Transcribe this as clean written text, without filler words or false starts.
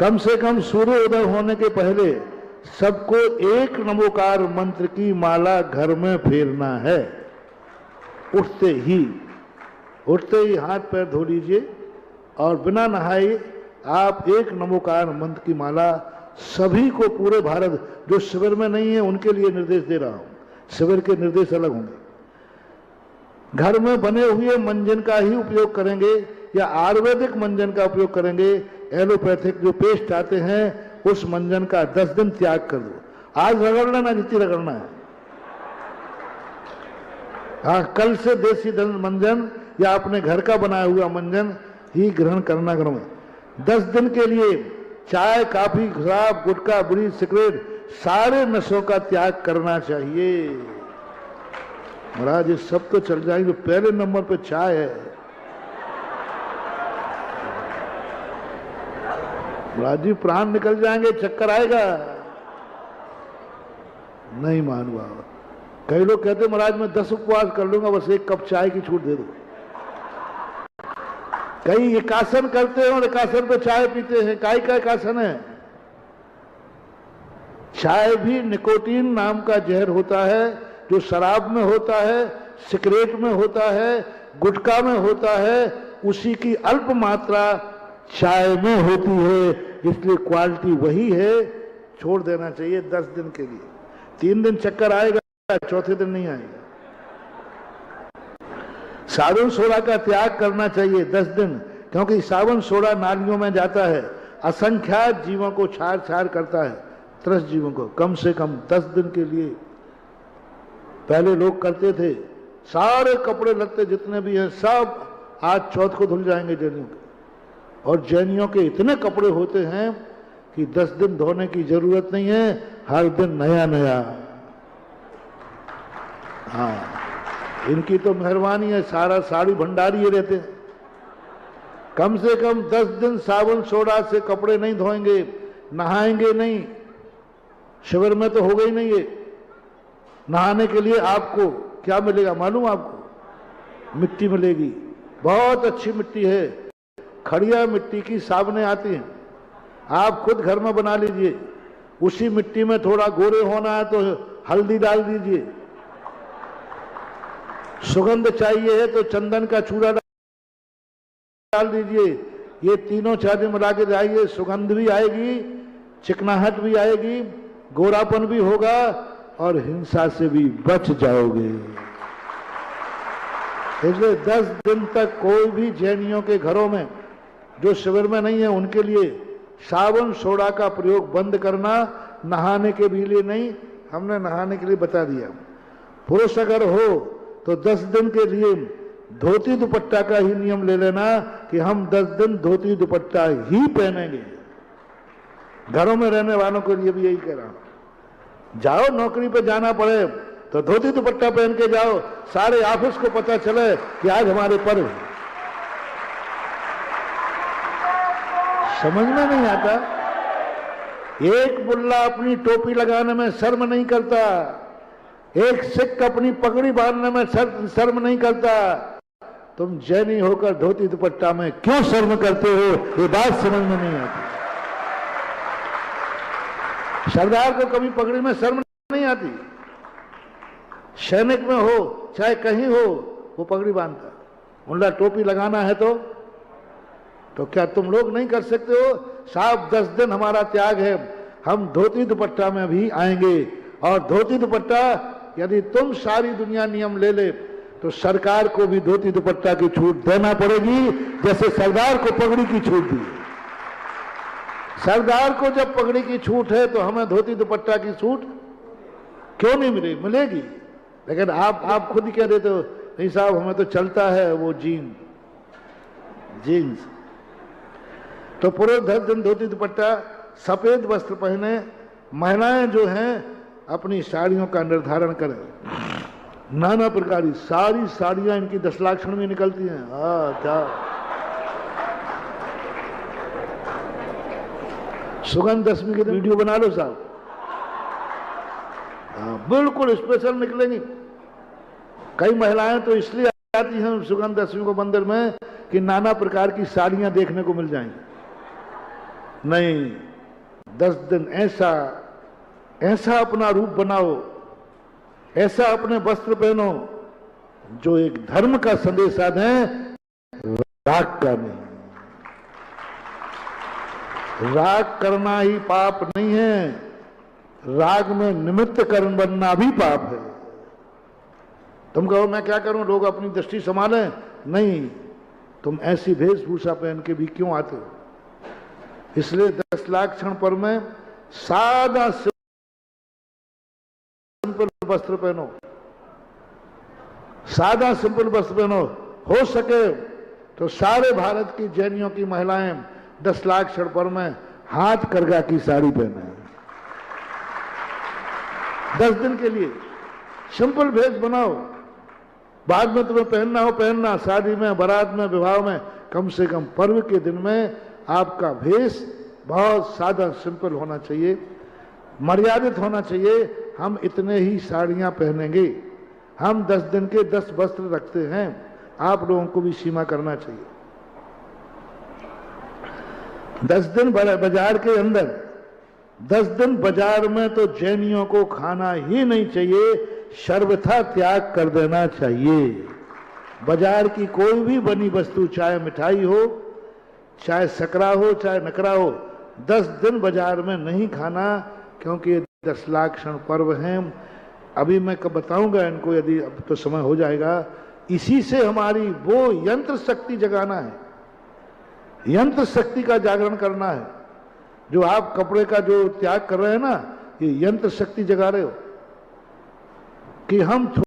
कम से कम सूर्योदय होने के पहले सबको एक नमोकार मंत्र की माला घर में फेरना है। उठते ही हाथ पैर धो लीजिए और बिना नहाए आप एक नमोकार मंत्र की माला सभी को, पूरे भारत, जो शिविर में नहीं है उनके लिए निर्देश दे रहा हूं। शिविर के निर्देश अलग होंगे। घर में बने हुए मंजन का ही उपयोग करेंगे या आयुर्वेदिक मंजन का उपयोग करेंगे। एलोपैथिक जो पेस्ट आते हैं उस मंजन का 10 दिन त्याग कर दो। आज रगड़ना ना, जितनी रगड़ना है। हाँ, कल से देसी मंजन या अपने घर का बनाया हुआ मंजन ही ग्रहण करना। करो 10 दिन के लिए चाय, कॉफी, शराब, गुटखा, बीड़ी, सिगरेट, सारे नशों का त्याग करना चाहिए। महाराज ये सब तो चल जाएंगे, पहले नंबर पे चाय है। महाराज जी प्राण निकल जाएंगे, चक्कर आएगा। नहीं मानूंगा। कई लोग कहते महाराज मैं 10 उपवास कर लूंगा, बस 1 कप चाय की छूट दे दो। कई एकासन करते हैं और एकासन पे चाय पीते हैं। काय का एकासन है? चाय भी निकोटीन नाम का जहर होता है, जो शराब में होता है, सिगरेट में होता है, गुटखा में होता है, उसी की अल्प मात्रा चाय में होती है। इसलिए क्वालिटी वही है, छोड़ देना चाहिए 10 दिन के लिए। 3 दिन चक्कर आएगा, चौथे दिन नहीं आएगा। साबुन सोडा का त्याग करना चाहिए 10 दिन, क्योंकि साबुन सोडा नालियों में जाता है, असंख्यात जीवों को छार छार करता है, त्रस्त जीवों को। कम से कम 10 दिन के लिए। पहले लोग करते थे, सारे कपड़े लत्ते जितने भी हैं सब आज चौथ को धुल जाएंगे जैनियों के। और जैनियों के इतने कपड़े होते हैं कि 10 दिन धोने की जरूरत नहीं है, हर दिन नया नया। हाँ, इनकी तो मेहरबानी है, सारा साड़ी भंडारी ये रहते हैं। कम से कम 10 दिन साबुन सोडा से कपड़े नहीं धोएंगे, नहाएंगे नहीं। शिविर में तो हो गई नहीं ये। नहाने के लिए आपको क्या मिलेगा मालूम? आपको मिट्टी मिलेगी, बहुत अच्छी मिट्टी है। खड़िया मिट्टी की साबुनें आती हैं, आप खुद घर में बना लीजिए। उसी मिट्टी में थोड़ा गोरे होना है तो हल्दी डाल दीजिए। सुगंध चाहिए है तो चंदन का चूड़ा डाल दीजिए। ये तीनों चीजें मिला के जाइए, सुगंध भी आएगी, चिकनाहट भी आएगी, गोरापन भी होगा और हिंसा से भी बच जाओगे। इसलिए 10 दिन तक कोई भी जैनियों के घरों में, जो शिविर में नहीं है उनके लिए साबुन सोडा का प्रयोग बंद करना। नहाने के भी लिए नहीं, हमने नहाने के लिए बता दिया। पुरुष अगर हो तो 10 दिन के लिए धोती दुपट्टा का ही नियम ले लेना कि हम 10 दिन धोती दुपट्टा ही पहनेंगे। घरों में रहने वालों के लिए भी यही कह रहा हूं। जाओ नौकरी पे जाना पड़े तो धोती दुपट्टा पहन के जाओ, सारे ऑफिस को पता चले कि आज हमारे पर्व। समझ में नहीं आता। एक मुल्ला अपनी टोपी लगाने में शर्म नहीं करता, एक सिख अपनी पगड़ी बांधने में शर्म नहीं करता। तुम जैनी होकर धोती दुपट्टा में क्यों शर्म करते हो? ये बात समझ में नहीं आती। सरदार को कभी पगड़ी में शर्म नहीं आती। सैनिक में हो चाहे कहीं हो, वो पगड़ी बांधता। मुल्ला टोपी लगाना है तो क्या तुम लोग नहीं कर सकते हो? साहब 10 दिन हमारा त्याग है, हम धोती दुपट्टा में भी आएंगे। और धोती दुपट्टा यदि तुम सारी दुनिया नियम ले ले तो सरकार को भी धोती दुपट्टा की छूट देना पड़ेगी, जैसे सरदार को पगड़ी की छूट दी। सरदार को जब पगड़ी की छूट है तो हमें धोती दुपट्टा की छूट क्यों नहीं मिलेगी? मिलेगी। लेकिन आप खुद ही कह देते हो नहीं साहब हमें तो चलता है वो जीन्स। तो पूरे 10 दिन धोती दुपट्टा, सफेद वस्त्र पहने। महिलाएं जो हैं अपनी साड़ियों का निर्धारण करें। नाना प्रकार की सारी साड़ियां इनकी 10 लाक्षण में निकलती हैं। क्या सुगंध दशमी के दिन वीडियो बना लो साहब। बिल्कुल स्पेशल निकलेंगी। कई महिलाएं तो इसलिए आती हैं सुगंध दशमी को मंदिर में कि नाना प्रकार की साड़ियां देखने को मिल जाएंगी। नहीं, 10 दिन ऐसा ऐसा अपना रूप बनाओ, ऐसा अपने वस्त्र पहनो जो एक धर्म का संदेशा दें, राग का नहीं। राग करना ही पाप नहीं है, राग में निमित्त कारण बनना भी पाप है। तुम कहो मैं क्या करूं, लोग अपनी दृष्टि संभालें, नहीं, तुम ऐसी वेशभूषा पहन के भी क्यों आते हो? इसलिए 10 लाख क्षण पर्व में सादा सिंपल वस्त्र पहनो, सादा सिंपल वस्त्र पहनो। हो सके तो सारे भारत की जैनियों की महिलाएं 10 लाख क्षण पर्व में हाथ करगा की साड़ी पहने, 10 दिन के लिए सिंपल भेष बनाओ। बाद में तुम्हें पहनना हो पहनना, शादी में, बारात में, विवाह में, कम से कम पर्व के दिन में आपका भेष बहुत सादा सिंपल होना चाहिए, मर्यादित होना चाहिए। हम इतने ही साड़ियां पहनेंगे, हम 10 दिन के 10 वस्त्र रखते हैं, आप लोगों को भी सीमा करना चाहिए। 10 दिन बाजार के अंदर, 10 दिन बाजार में तो जैनियों को खाना ही नहीं चाहिए, सर्वथा त्याग कर देना चाहिए। बाजार की कोई भी बनी वस्तु, चाहे मिठाई हो, चाहे सकरा हो, चाहे नकरा हो, 10 दिन बाजार में नहीं खाना, क्योंकि ये 10 लाख क्षण पर्व हैं। अभी मैं कब बताऊंगा इनको, यदि अब तो समय हो जाएगा। इसी से हमारी वो यंत्र शक्ति जगाना है, यंत्र शक्ति का जागरण करना है। जो आप कपड़े का जो त्याग कर रहे हैं ना, ये यंत्र शक्ति जगा रहे हो कि हम